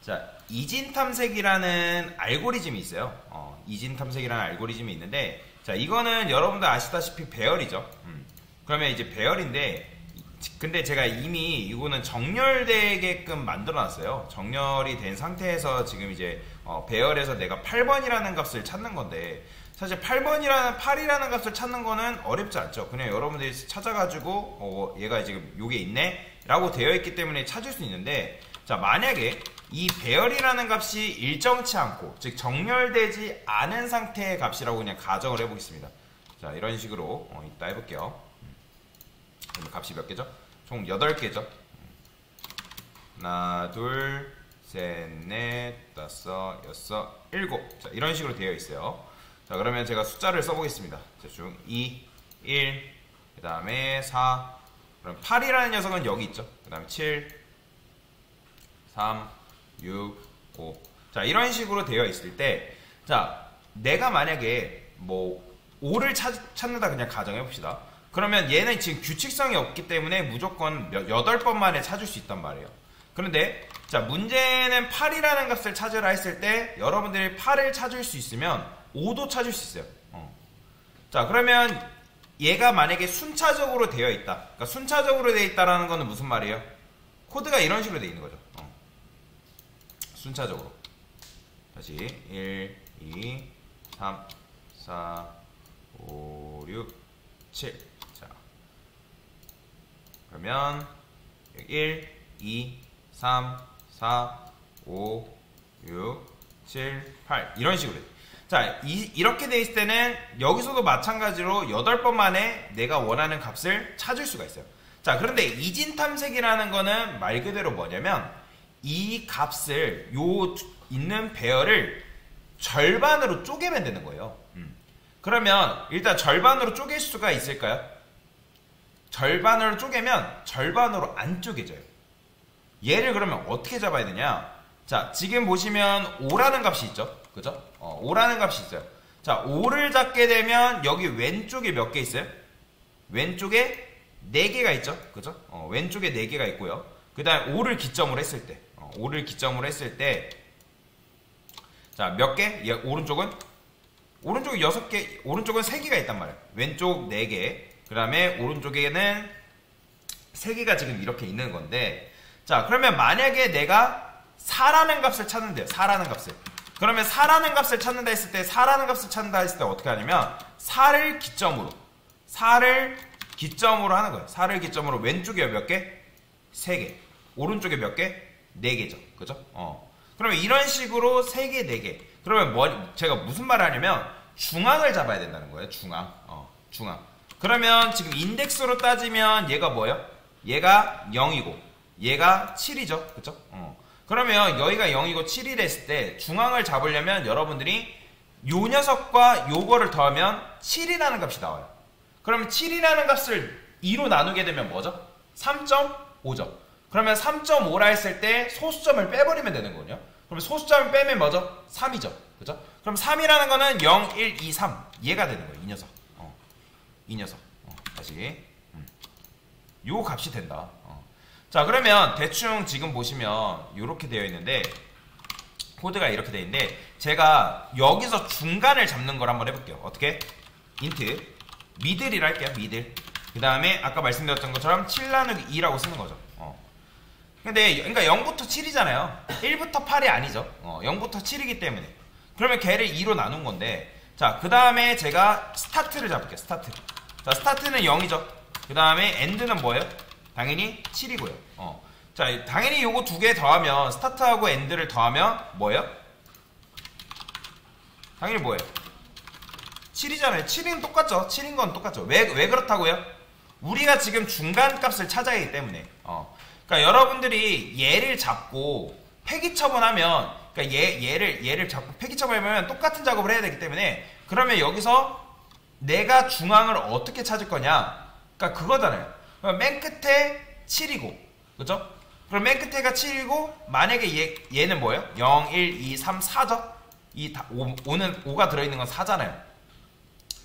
자, 이진 탐색이라는 알고리즘이 있어요. 이진 탐색이라는 알고리즘이 있는데, 자, 이거는 여러분들 아시다시피 배열이죠. 그러면 이제 배열인데, 근데 제가 이미 이거는 정렬되게끔 만들어놨어요. 정렬이 된 상태에서 지금 이제 배열에서 내가 8번이라는 값을 찾는 건데, 사실 8이라는 값을 찾는 거는 어렵지 않죠. 그냥 여러분들이 찾아가지고 얘가 지금 요게 있네 라고 되어 있기 때문에 찾을 수 있는데, 자, 만약에 이 배열이라는 값이 일정치 않고, 즉 정렬되지 않은 상태의 값이라고 그냥 가정을 해보겠습니다. 자, 이런 식으로 이따 해볼게요. 값이 몇 개죠? 총 8개죠. 하나, 둘, 셋, 넷, 다섯, 여섯, 일곱. 자, 이런 식으로 되어 있어요. 자, 그러면 제가 숫자를 써보겠습니다. 대충 2, 1, 그 다음에 4, 그럼 8이라는 녀석은 여기 있죠. 그 다음에 7, 3, 6, 5. 자, 이런 식으로 되어 있을 때, 자, 내가 만약에 뭐 5를 찾는다 그냥 가정해봅시다. 그러면 얘는 지금 규칙성이 없기 때문에 무조건 8번 만에 찾을 수 있단 말이에요. 그런데 자, 문제는 8이라는 값을 찾으라 했을 때 여러분들이 8을 찾을 수 있으면 5도 찾을 수 있어요. 자, 그러면 얘가 만약에 순차적으로 되어 있다. 그러니까 순차적으로 되어 있다라는 거는 무슨 말이에요? 코드가 이런 식으로 되어 있는 거죠. 순차적으로. 다시 1, 2, 3, 4, 5, 6, 7. 자, 그러면 1, 2, 3, 4, 5, 6, 7, 8 이런 식으로. 자, 이렇게 돼 있을 때는 여기서도 마찬가지로 8번 만에 내가 원하는 값을 찾을 수가 있어요. 자, 그런데 이진 탐색이라는 거는 말 그대로 뭐냐면 이 값을 요 있는 배열을 절반으로 쪼개면 되는 거예요. 그러면 일단 절반으로 쪼갤 수가 있을까요? 절반으로 쪼개면 절반으로 안 쪼개져요. 얘를 그러면 어떻게 잡아야 되냐? 자, 지금 보시면 5라는 값이 있죠. 그죠? 5라는 값이 있어요. 자, 5를 잡게 되면 여기 왼쪽에 몇 개 있어요? 왼쪽에 4개가 있죠. 그죠? 왼쪽에 4개가 있고요. 그 다음에 5를 기점으로 했을 때 5를 기점으로 했을 때 자, 몇 개? 오른쪽은 6개, 오른쪽은 3개가 있단 말이에요. 왼쪽 4개, 그 다음에 오른쪽에는 3개가 지금 이렇게 있는 건데, 자, 그러면 만약에 내가 4라는 값을 찾는데요. 4라는 값을. 그러면 4라는 값을 찾는다 했을 때, 4라는 값을 찾는다 했을 때 어떻게 하냐면 4를 기점으로 하는 거예요. 4를 기점으로 왼쪽에 몇 개? 3개. 오른쪽에 몇 개? 4개죠. 그죠? 그러면 이런 식으로 3개, 4개. 그러면 제가 무슨 말을 하냐면 중앙을 잡아야 된다는 거예요. 중앙. 중앙. 그러면 지금 인덱스로 따지면 얘가 뭐예요? 얘가 0이고 얘가 7이죠. 그쵸? 그러면 여기가 0이고 7이 됐을 때 중앙을 잡으려면 여러분들이 요 녀석과 요거를 더하면 7이라는 값이 나와요. 그러면 7이라는 값을 2로 나누게 되면 뭐죠? 3.5죠. 그러면 3.5라 했을 때 소수점을 빼버리면 되는 거거든요. 그럼 소수점을 빼면 뭐죠? 3이죠. 그죠? 그럼 3이라는 거는 0, 1, 2, 3 얘가 되는 거예요. 이 녀석. 이 녀석. 다시 요 값이 된다. 자, 그러면 대충 지금 보시면 이렇게 되어 있는데 코드가 이렇게 되어 있는데 제가 여기서 중간을 잡는 걸 한번 해볼게요. 어떻게? 인트 미들이라 할게요. 미들. 그 다음에 아까 말씀드렸던 것처럼 7 나누기 2라고 쓰는 거죠. 근데 그러니까 0부터 7이잖아요. 1부터 8이 아니죠. 0부터 7이기 때문에. 그러면 걔를 2로 나눈 건데, 자, 그 다음에 제가 스타트를 잡을게요. 스타트. 자, 스타트는 0이죠. 그 다음에 엔드는 뭐예요? 당연히 7이고요. 자, 당연히 요거 두 개 더하면, 스타트하고 엔드를 더하면 뭐예요? 당연히 뭐예요? 7이잖아요. 7인 똑같죠. 7인 건 똑같죠. 왜 그렇다고요? 우리가 지금 중간 값을 찾아야 하기 때문에. 그러니까 여러분들이 얘를 잡고 폐기 처분하면, 그러니까 얘를 잡고 폐기 처분하면 똑같은 작업을 해야 되기 때문에, 그러면 여기서 내가 중앙을 어떻게 찾을 거냐? 그러니까 그거잖아요. 그럼 맨 끝에 7이고, 그죠? 그럼 맨 끝에가 7이고, 만약에 얘는 뭐예요? 0, 1, 2, 3, 4죠? 5가 들어있는 건 4잖아요.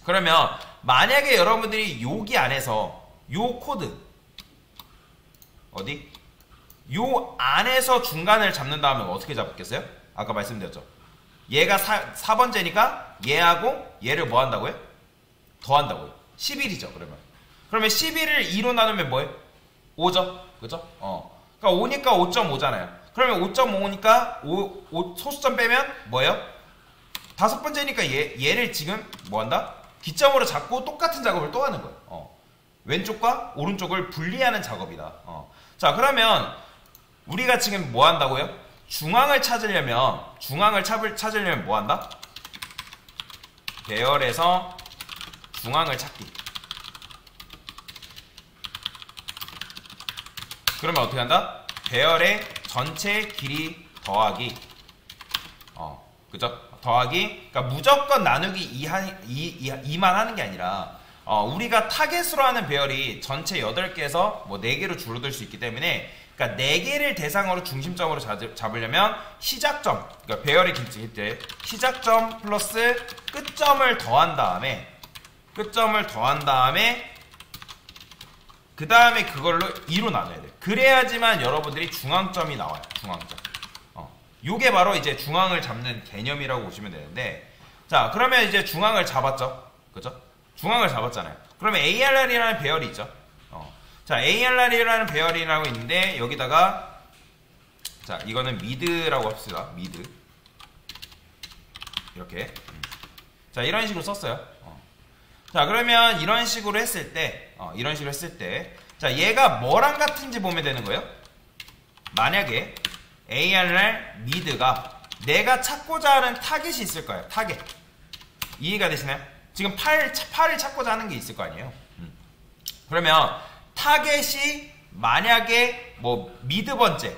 그러면 만약에 여러분들이 여기 안에서 요 코드 어디? 요 안에서 중간을 잡는 다음에 어떻게 잡겠어요? 아까 말씀드렸죠. 얘가 4번째니까 얘하고 얘를 뭐 한다고요? 더한다고요. 11이죠. 그러면 11을 2로 나누면 뭐예요? 5죠. 그죠? 그러니까 5니까 5.5잖아요. 그러면 5.5니까 5 소수점 빼면 뭐예요? 5번째니까 얘를 지금 뭐 한다? 기점으로 잡고 똑같은 작업을 또 하는 거예요. 왼쪽과 오른쪽을 분리하는 작업이다. 자, 그러면 우리가 지금 뭐 한다고요? 중앙을 찾으려면 뭐 한다? 배열에서 중앙을 찾기. 그러면 어떻게 한다? 배열의 전체 길이 더하기. 그죠? 더하기. 그러니까 무조건 나누기 2만 하는 게 아니라 우리가 타겟으로 하는 배열이 전체 8개에서 뭐 4개로 줄어들 수 있기 때문에, 그러니까 4개를 대상으로 중심점으로 잡으려면 시작점, 그러니까 배열의 길이 때 시작점 플러스 끝점을 더한 다음에 그 다음에 그걸로 2로 나눠야 돼요. 그래야지만 여러분들이 중앙점이 나와요. 중앙점. 요게 바로 이제 중앙을 잡는 개념이라고 보시면 되는데, 자, 그러면 이제 중앙을 잡았죠. 그죠? 중앙을 잡았잖아요. 그러면 ARR이라는 배열이 있죠. 자, ARR이라는 배열이라고 있는데, 여기다가, 자, 이거는 미드라고 합시다. 미드. 이렇게. 자, 이런 식으로 썼어요. 자, 그러면 이런 식으로 했을 때, 자, 얘가 뭐랑 같은지 보면 되는 거예요. 만약에 ARR 미드가 내가 찾고자 하는 타겟이 있을 거예요. 타겟. 이해가 되시나요? 지금 8을 찾고자 하는 게 있을 거 아니에요. 그러면 타겟이 만약에 뭐 미드 번째,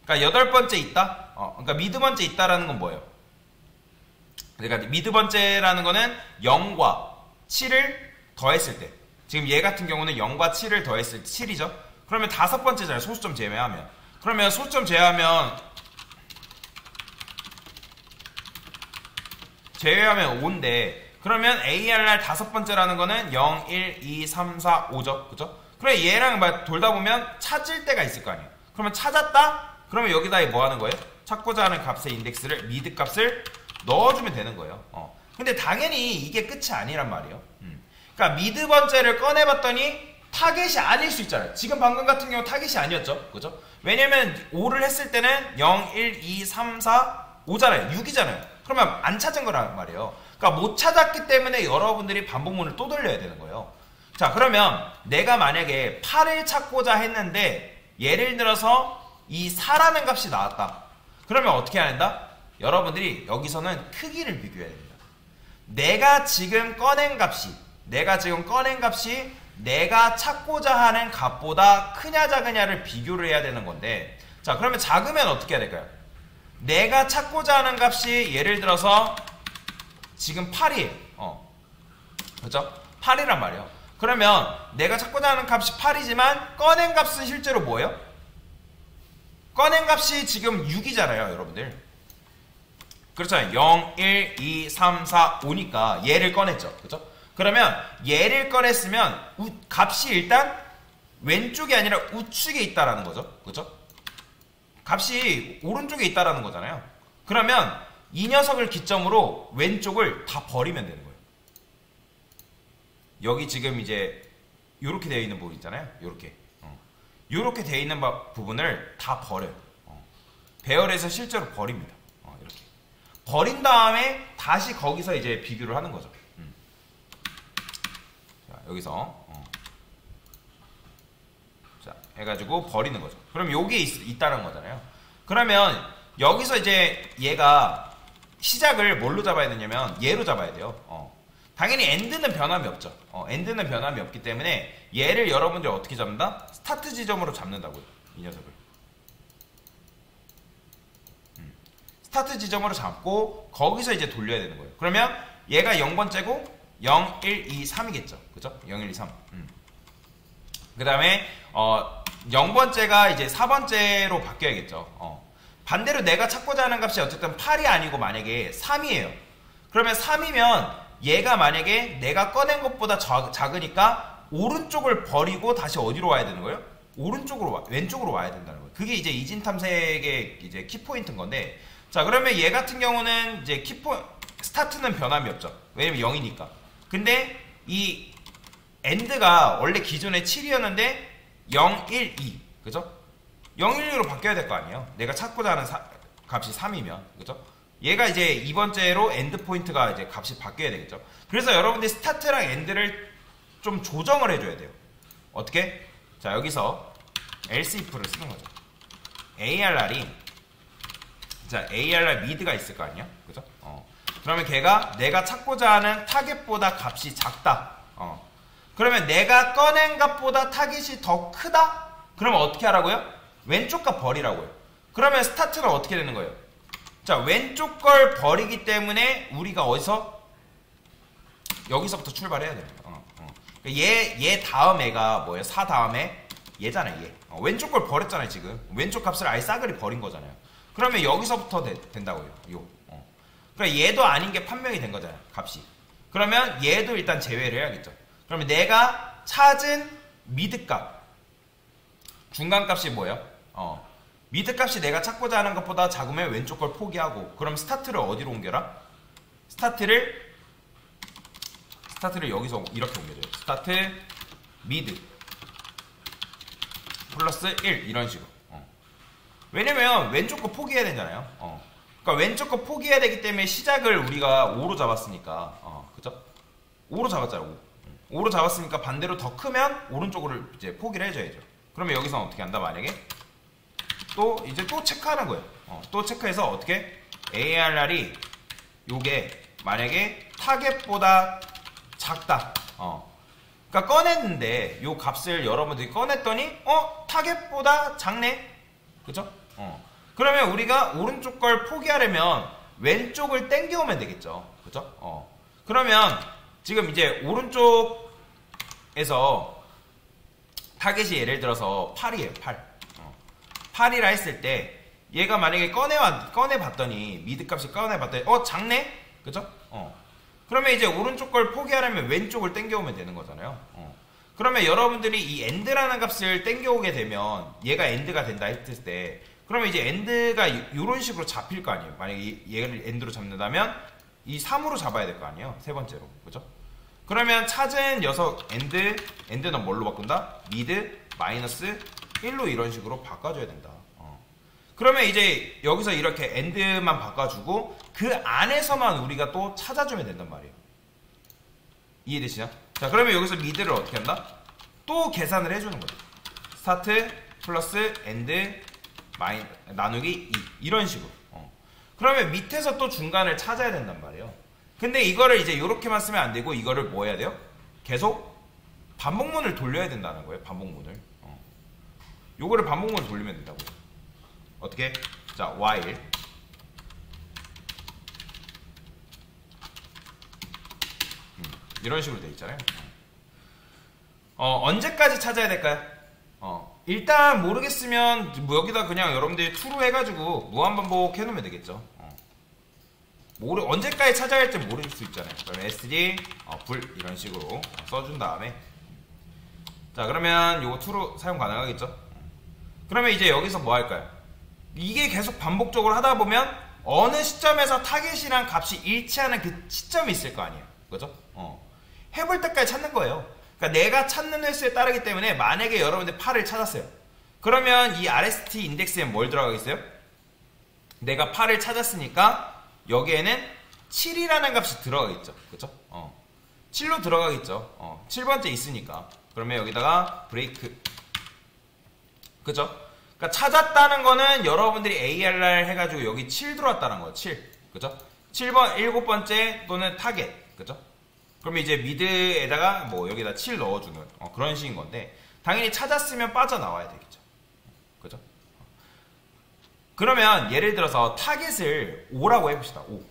그러니까 8번째 있다. 그러니까 미드 번째 있다라는 건 뭐예요? 그러니까 미드 번째라는 거는 0과 7을 더했을 때, 지금 얘 같은 경우는 0과 7을 더했을 때 7이죠. 그러면 5번째잖아요. 소수점 제외하면. 그러면 소수점 제외하면 5인데, 그러면 ARR 5번째라는 거는 0, 1, 2, 3, 4, 5죠. 그죠? 그럼 얘랑 막 돌다 보면 찾을 때가 있을 거 아니에요. 그러면 찾았다? 그러면 여기다 뭐 하는 거예요? 찾고자 하는 값의 인덱스를, 미드 값을 넣어주면 되는 거예요. 근데 당연히 이게 끝이 아니란 말이에요. 그러니까 미드 번째를 꺼내봤더니 타겟이 아닐 수 있잖아요. 지금 방금 같은 경우 타겟이 아니었죠. 그죠? 왜냐면 5를 했을 때는 0, 1, 2, 3, 4, 5잖아요. 6이잖아요. 그러면 안 찾은 거란 말이에요. 그러니까 못 찾았기 때문에 여러분들이 반복문을 또 돌려야 되는 거예요. 자, 그러면 내가 만약에 8을 찾고자 했는데 예를 들어서 이 4라는 값이 나왔다. 그러면 어떻게 해야 된다? 여러분들이 여기서는 크기를 비교해야 됩니다. 내가 지금 꺼낸 값이 내가 찾고자 하는 값보다 크냐 작으냐를 비교를 해야 되는 건데, 자, 그러면 작으면 어떻게 해야 될까요? 내가 찾고자 하는 값이 예를 들어서 지금 8이에요. 그렇죠? 8이란 말이에요. 그러면 내가 찾고자 하는 값이 8이지만 꺼낸 값은 실제로 뭐예요? 꺼낸 값이 지금 6이잖아요, 여러분들. 그렇잖아요. 0, 1, 2, 3, 4, 5니까 얘를 꺼냈죠. 그렇죠? 그러면 얘를 꺼냈으면 값이 일단 왼쪽이 아니라 우측에 있다라는 거죠. 그렇죠? 값이 오른쪽에 있다라는 거잖아요. 그러면 이 녀석을 기점으로 왼쪽을 다 버리면 되는 거예요. 여기 지금 이제 이렇게 되어 있는 부분 있잖아요. 이렇게 되어 있는 부분을 다 버려요. 배열에서 실제로 버립니다. 이렇게 버린 다음에 다시 거기서 이제 비교를 하는 거죠. 자, 여기서 자, 해가지고 버리는 거죠. 그럼 여기에 있다는 거잖아요. 그러면 여기서 이제 얘가 시작을 뭘로 잡아야 되냐면 얘로 잡아야 돼요. 당연히 엔드는 변함이 없죠. 엔드는 변함이 없기 때문에 얘를 여러분들 어떻게 잡는다? 스타트 지점으로 잡는다고요. 이 녀석을. 스타트 지점으로 잡고 거기서 이제 돌려야 되는 거예요. 그러면 얘가 0번째고 0, 1, 2, 3이겠죠. 그죠? 0, 1, 2, 3. 그 다음에 0번째가 이제 4번째로 바뀌어야겠죠. 반대로 내가 찾고자 하는 값이 어쨌든 8이 아니고 만약에 3이에요. 그러면 3이면 얘가 만약에 내가 꺼낸 것보다 작으니까 오른쪽을 버리고 다시 어디로 와야 되는 거예요? 왼쪽으로 와야 된다는 거예요. 그게 이제 이진 탐색의 이제 키포인트인 건데, 자, 그러면 얘 같은 경우는 이제 스타트는 변함이 없죠. 왜냐면 0이니까. 근데 이 엔드가 원래 기존에 7이었는데 0, 1, 2. 그죠? 0, 1, 2로 바뀌어야 될 거 아니에요. 내가 찾고자 하는 값이 3이면. 그죠? 얘가 이제 이번째로 엔드 포인트가 이제 값이 바뀌어야 되겠죠. 그래서 여러분들이 스타트랑 엔드를 좀 조정을 해줘야 돼요. 어떻게? 자, 여기서 else if를 쓰는 거죠. ARR이, 자, ARR 미드가 있을 거 아니야? 그죠? 그러면 걔가 내가 찾고자 하는 타겟보다 값이 작다. 그러면 내가 꺼낸 값보다 타겟이 더 크다? 그러면 어떻게 하라고요? 왼쪽 값 버리라고요. 그러면 스타트는 어떻게 되는 거예요? 자, 왼쪽 걸 버리기 때문에 우리가 여기서부터 출발해야 돼요. 얘 다음 애가 뭐예요? 4 다음에 얘잖아요. 얘. 왼쪽 걸 버렸잖아요. 지금 왼쪽 값을 아예 싸그리 버린 거잖아요. 그러면 여기서부터 된다고요. 그러니까 얘도 아닌 게 판명이 된 거잖아요. 값이. 그러면 얘도 일단 제외를 해야겠죠. 그러면 내가 찾은 미드 값, 중간 값이 뭐예요? 미드 값이 내가 찾고자 하는 것보다 작으면 왼쪽 걸 포기하고, 그럼 스타트를 어디로 옮겨라? 스타트를 여기서 이렇게 옮겨줘요. 스타트 미드 플러스 1 이런 식으로. 왜냐면 왼쪽 거 포기해야 되잖아요. 그러니까 왼쪽 거 포기해야 되기 때문에 시작을 우리가 5로 잡았으니까, 그죠? 5로 잡았잖아요. 5로 잡았으니까 반대로 더 크면 오른쪽으로 이제 포기를 해줘야죠. 그러면 여기서 어떻게 한다? 만약에 또 체크하는 거예요. 또 체크해서 어떻게? ARR이 요게 만약에 타겟보다 작다. 그러니까 꺼냈는데 요 값을 여러분들이 꺼냈더니 타겟보다 작네. 그죠? 그러면 우리가 오른쪽 걸 포기하려면 왼쪽을 땡겨오면 되겠죠. 그죠? 그러면 지금 이제 오른쪽에서 타겟이 예를 들어서 8이에요. 8이라 했을 때 얘가 만약에 꺼내봤더니 미드 값이 꺼내봤더니 작네? 그죠? 그러면 이제 오른쪽 걸 포기하려면 왼쪽을 땡겨오면 되는 거잖아요. 그러면 여러분들이 이 엔드라는 값을 땡겨오게 되면 얘가 엔드가 된다 했을 때, 그러면 이제 엔드가 이런 식으로 잡힐 거 아니에요. 만약에 얘를 엔드로 잡는다면 이 3으로 잡아야 될 거 아니에요. 세 번째로. 그죠? 그러면 찾은 녀석 엔드는 뭘로 바꾼다? 미드 마이너스 1로 이런 식으로 바꿔줘야 된다. 그러면 이제 여기서 이렇게 엔드만 바꿔주고 그 안에서만 우리가 또 찾아주면 된단 말이에요. 이해되시죠? 자, 그러면 여기서 미드를 어떻게 한다? 또 계산을 해주는 거죠. 스타트 플러스 엔드 나누기 2 이런 식으로. 그러면 밑에서 또 중간을 찾아야 된단 말이에요. 근데 이거를 이제 이렇게만 쓰면 안 되고 이거를 뭐 해야 돼요? 계속 반복문을 돌려야 된다는 거예요. 반복문을. 요거를 반복문을 돌리면 된다고요. 어떻게? 자, while 이런 식으로 돼 있잖아요. 언제까지 찾아야 될까요? 일단 모르겠으면 뭐 여기다 그냥 여러분들이 true로 해가지고 무한반복 해놓으면 되겠죠. 언제까지 찾아야 할지 모를 수 있잖아요. 그러면 s3 불 이런 식으로 써준 다음에, 자, 그러면 요거 true로 사용 가능하겠죠. 그러면 이제 여기서 뭐 할까요? 이게 계속 반복적으로 하다 보면 어느 시점에서 타겟이랑 값이 일치하는 그 시점이 있을 거 아니에요. 그죠? 해볼 때까지 찾는 거예요. 그러니까 내가 찾는 횟수에 따르기 때문에 만약에 여러분들 8을 찾았어요. 그러면 이 RST 인덱스에 뭘 들어가겠어요? 내가 8을 찾았으니까 여기에는 7이라는 값이 들어가겠죠. 그죠? 7로 들어가겠죠. 7번째 있으니까. 그러면 여기다가 브레이크. 그죠? 그러니까 찾았다는 거는 여러분들이 ARR 해가지고 여기 7 들어왔다는 거예요. 7. 그죠? 7번째 또는 타겟. 그죠? 그러면 이제 미드에다가 뭐 여기다 7 넣어주는 그런 식인 건데, 당연히 찾았으면 빠져나와야 되겠죠. 그죠? 그러면 예를 들어서 타겟을 5라고 해봅시다. 5.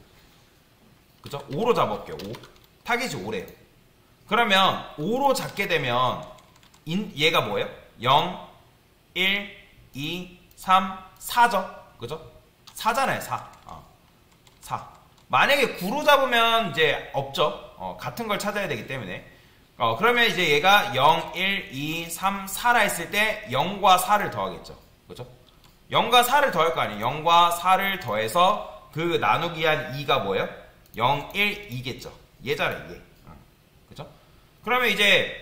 그죠? 5로 잡아볼게요. 5. 타겟이 5래요. 그러면 5로 잡게 되면 얘가 뭐예요? 0, 1, 2, 3, 4죠? 그죠? 4잖아요. 4. 4. 만약에 9로 잡으면 이제 없죠. 같은 걸 찾아야 되기 때문에. 그러면 이제 얘가 0, 1, 2, 3, 4라 했을 때 0과 4를 더하겠죠. 그죠? 0과 4를 더할 거 아니에요. 0과 4를 더해서 그 나누기 한 2가 뭐예요? 0, 1, 2겠죠. 얘잖아요, 얘. 그죠? 그러면 이제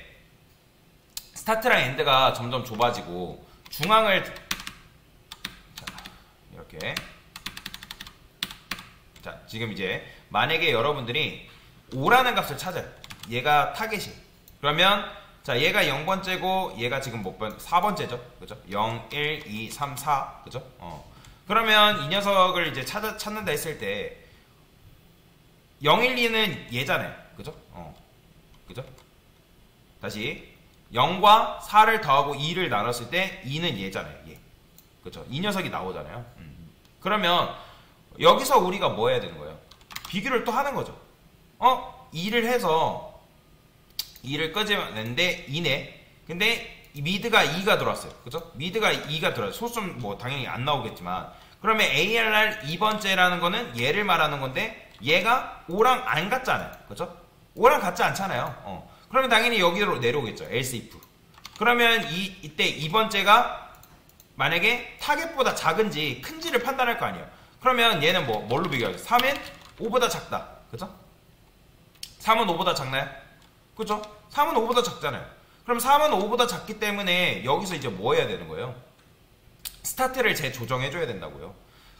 스타트랑 엔드가 점점 좁아지고 중앙을 이렇게 자, 지금 이제 만약에 여러분들이 5라는 값을 찾아요. 얘가 타겟이. 그러면 자, 얘가 0번째고 얘가 지금 몇 번? 4번째죠. 그죠? 0, 1, 2, 3, 4. 그죠? 그러면 이 녀석을 이제 찾는다 했을 때 0, 1, 2는 얘잖아요. 그죠? 그죠? 다시 0과 4를 더하고 2를 나눴을 때 2는 얘잖아요. 얘. 그죠? 이 녀석이 나오잖아요. 그러면 여기서 우리가 뭐 해야 되는 거예요? 비교를 또 하는 거죠. 2를 해서 2를 끄집어냈는데 2네. 근데 미드가 2가 들어왔어요. 그죠? 미드가 2가 들어왔어요. 소수는 뭐 당연히 안 나오겠지만 그러면 ARR 2번째라는 거는 얘를 말하는 건데 얘가 5랑 안 같잖아요. 그죠? 5랑 같지 않잖아요. 그러면 당연히 여기로 내려오겠죠. else if. 그러면 이때 2번째가 만약에 타겟보다 작은지 큰지를 판단할 거 아니에요. 그러면 얘는 뭘로 비교하죠? 3은 5보다 작다. 그죠? 3은 5보다 작나요? 그죠? 3은 5보다 작잖아요. 그럼 3은 5보다 작기 때문에 여기서 이제 뭐 해야 되는 거예요? 스타트를 재조정해줘야 된다고요.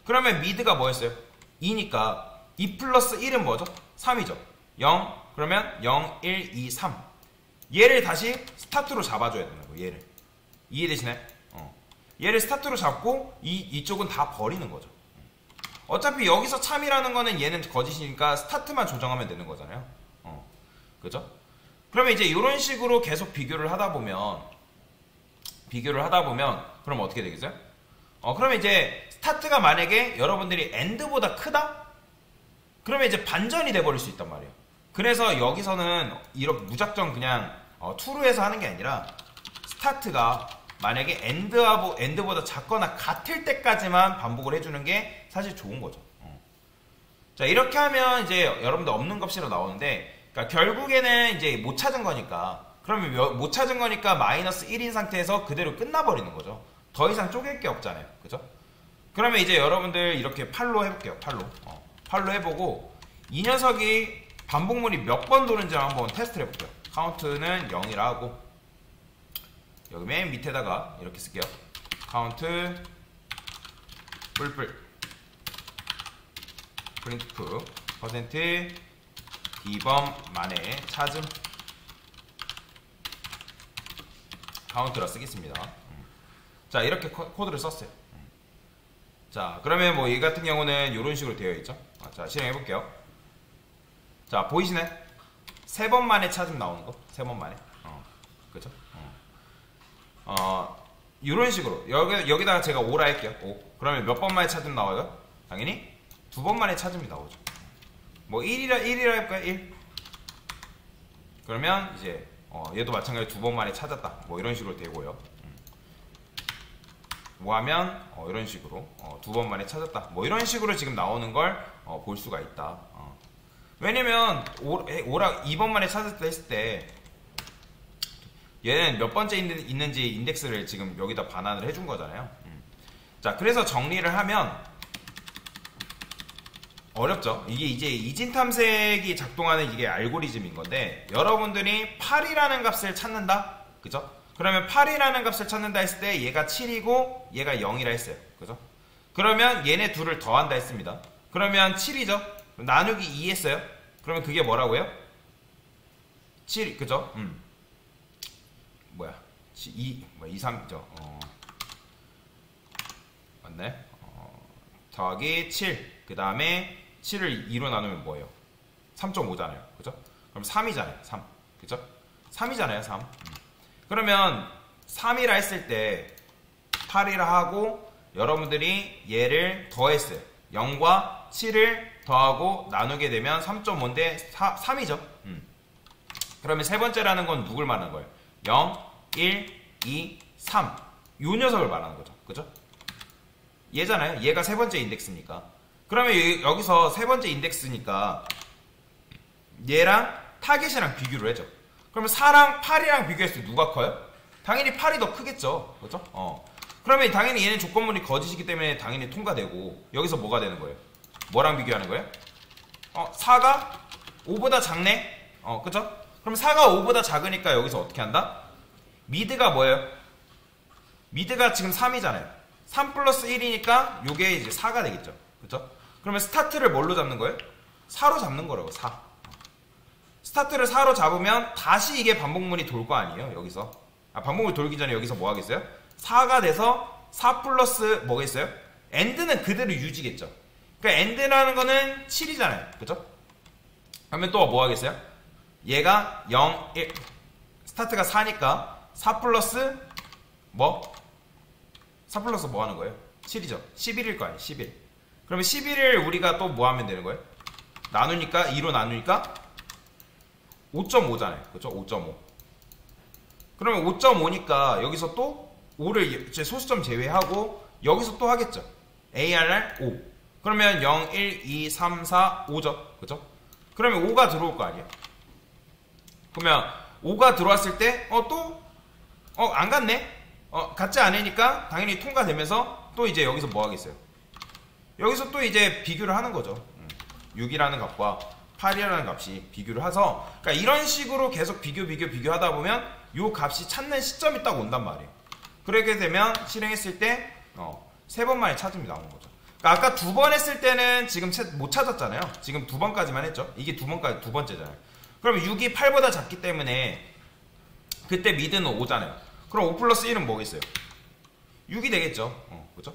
그러면 미드가 뭐였어요? 2니까 2 플러스 1은 뭐죠? 3이죠. 0, 그러면 0, 1, 2, 3. 얘를 다시 스타트로 잡아줘야 되는 거예요. 얘를. 이해되시나요? 얘를 스타트로 잡고 이쪽은 다 버리는 거죠. 어차피 여기서 참이라는 거는 얘는 거짓이니까 스타트만 조정하면 되는 거잖아요. 그죠? 그러면 이제 이런 식으로 계속 비교를 하다 보면 그럼 어떻게 되겠어요? 그러면 이제 스타트가 만약에 여러분들이 엔드보다 크다? 그러면 이제 반전이 돼버릴 수 있단 말이에요. 그래서 여기서는 이렇게 무작정 그냥 투로 해서 하는 게 아니라 스타트가 만약에 엔드보다 작거나 같을 때까지만 반복을 해주는 게 사실 좋은 거죠. 자, 이렇게 하면 이제 여러분들 없는 값이라 나오는데, 그러니까 결국에는 이제 못 찾은 거니까, 그러면 못 찾은 거니까 마이너스 1인 상태에서 그대로 끝나버리는 거죠. 더 이상 쪼갤 게 없잖아요. 그죠? 그러면 이제 여러분들 이렇게 팔로 해볼게요. 팔로 해보고, 이 녀석이 반복물이 몇 번 도는지 한번 테스트를 해볼게요. 카운트는 0이라 하고, 여기 맨 밑에다가 이렇게 쓸게요. 카운트 뿔뿔 프린트프 퍼센트 D범 만에 찾음 카운트라 쓰겠습니다. 자, 이렇게 코드를 썼어요. 자, 그러면 뭐 이 같은 경우는 이런 식으로 되어 있죠. 자, 실행해 볼게요. 자, 보이시나요? 3번 만에 찾음 나오는 거. 3번 만에. 그죠? 이런 식으로 여기다가 제가 5라 할게요. 5. 그러면 몇 번 만에 찾음 나와요? 당연히 2번 만에 찾음이 나오죠. 뭐 1이라 해볼까요? 1. 그러면 이제 얘도 마찬가지로 2번 만에 찾았다. 뭐 이런 식으로 되고요. 뭐 하면 이런 식으로 2번 만에 찾았다. 뭐 이런 식으로 지금 나오는 걸 볼 수가 있다. 왜냐면 5라 2번 만에 찾았다 했을 때 얘는 몇 번째 있는지 인덱스를 지금 여기다 반환을 해준 거잖아요. 자, 그래서 정리를 하면 어렵죠. 이게 이제 이진탐색이 작동하는 이게 알고리즘인 건데, 여러분들이 8이라는 값을 찾는다? 그죠? 그러면 8이라는 값을 찾는다 했을 때 얘가 7이고 얘가 0이라 했어요. 그죠? 그러면 얘네 둘을 더한다 했습니다. 그러면 7이죠? 나누기 2 했어요. 그러면 그게 뭐라고요? 7, 그죠? 2, 3이죠. 맞네. 더하기 7. 그 다음에 7을 2로 나누면 뭐예요? 3.5잖아요. 그죠? 그럼 3이잖아요. 3. 그죠? 3이잖아요. 3. 그러면 3이라 했을 때 8이라 하고 여러분들이 얘를 더했어요. 0과 7을 더하고 나누게 되면 3.5인데 3이죠. 그러면 세 번째라는 건 누굴 말하는 거예요? 0, 1, 2, 3. 요 녀석을 말하는 거죠. 그죠? 얘잖아요. 얘가 세 번째 인덱스니까. 그러면 여기서 세 번째 인덱스니까 얘랑 타겟이랑 비교를 해줘. 그러면 4랑 8이랑 비교했을 때 누가 커요? 당연히 8이 더 크겠죠. 그죠? 그러면 당연히 얘는 조건물이 거짓이기 때문에 당연히 통과되고, 여기서 뭐가 되는 거예요? 뭐랑 비교하는 거예요? 4가 5보다 작네? 그죠? 그럼 4가 5보다 작으니까 여기서 어떻게 한다? 미드가 뭐예요? 미드가 지금 3이잖아요. 3 플러스 1이니까 요게 이제 4가 되겠죠. 그죠? 그러면 스타트를 뭘로 잡는 거예요? 4로 잡는 거라고, 4. 스타트를 4로 잡으면 다시 이게 반복문이 돌 거 아니에요, 여기서. 반복문이 돌기 전에 여기서 뭐 하겠어요? 4가 돼서 4 플러스 뭐겠어요? 엔드는 그대로 유지겠죠. 그러니까 엔드라는 거는 7이잖아요. 그죠? 그러면 또 뭐 하겠어요? 얘가 0, 1. 스타트가 4니까 4 플러스 뭐? 4 플러스 뭐 하는 거예요? 7이죠. 11일 거 아니에요. 11. 그러면 11을 우리가 또 뭐 하면 되는 거예요? 나누니까 2로 나누니까 5.5잖아요. 그렇죠? 5.5. 그러면 5.5니까 여기서 또 5를 제 소수점 제외하고 여기서 또 하겠죠. ARR 5. 그러면 0, 1, 2, 3, 4, 5죠. 그죠? 그러면 5가 들어올 거 아니에요? 그러면 5가 들어왔을 때 안 갔네? 같지 않으니까 당연히 통과되면서 또 이제 여기서 뭐 하겠어요? 여기서 또 이제 비교를 하는 거죠. 6이라는 값과 8이라는 값이 비교를 해서, 그러니까 이런 식으로 계속 비교하다 보면 요 값이 찾는 시점이 딱 온단 말이에요. 그렇게 되면 실행했을 때 3번 만에 찾음이 나오는 거죠. 그러니까 아까 2번 했을 때는 지금 못 찾았잖아요. 지금 2번까지만 했죠. 이게 두 번째잖아요. 그럼 6이 8보다 작기 때문에 그때 미드는 5잖아요. 그럼 5 플러스 1은 뭐겠어요? 6이 되겠죠. 그죠?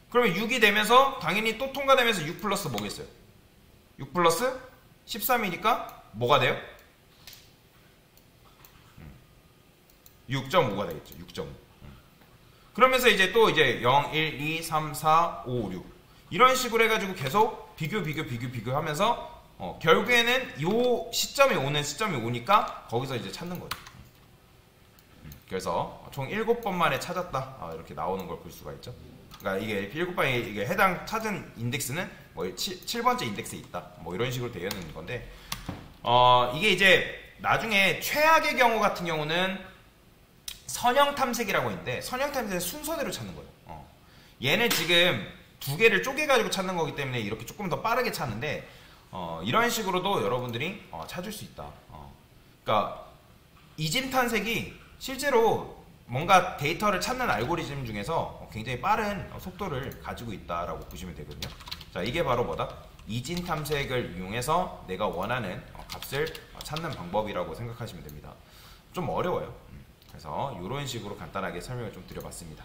그러면 6이 되면서 당연히 또 통과되면서 6 플러스 뭐겠어요? 6 플러스 13이니까 뭐가 돼요? 6.5가 되겠죠. 6.5. 그러면서 이제 또 이제 0, 1, 2, 3, 4, 5, 6 이런 식으로 해가지고 계속 비교하면서 결국에는 요 시점이 오니까 거기서 이제 찾는 거죠. 그래서 총 7번 만에 찾았다, 이렇게 나오는 걸 볼 수가 있죠. 그러니까 이게 7번에 이게 해당 찾은 인덱스는 뭐 7번째 인덱스에 있다, 뭐 이런 식으로 되어 있는 건데, 이게 이제 나중에 최악의 경우 같은 경우는 선형 탐색이라고 있는데, 선형 탐색은 순서대로 찾는 거예요. 얘는 지금 두 개를 쪼개가지고 찾는 거기 때문에 이렇게 조금 더 빠르게 찾는데, 이런 식으로도 여러분들이 찾을 수 있다. 그러니까 이짐 탐색이 실제로 뭔가 데이터를 찾는 알고리즘 중에서 굉장히 빠른 속도를 가지고 있다라고 보시면 되거든요. 자, 이게 바로 뭐다? 이진 탐색을 이용해서 내가 원하는 값을 찾는 방법이라고 생각하시면 됩니다. 좀 어려워요. 그래서 이런 식으로 간단하게 설명을 좀 드려봤습니다.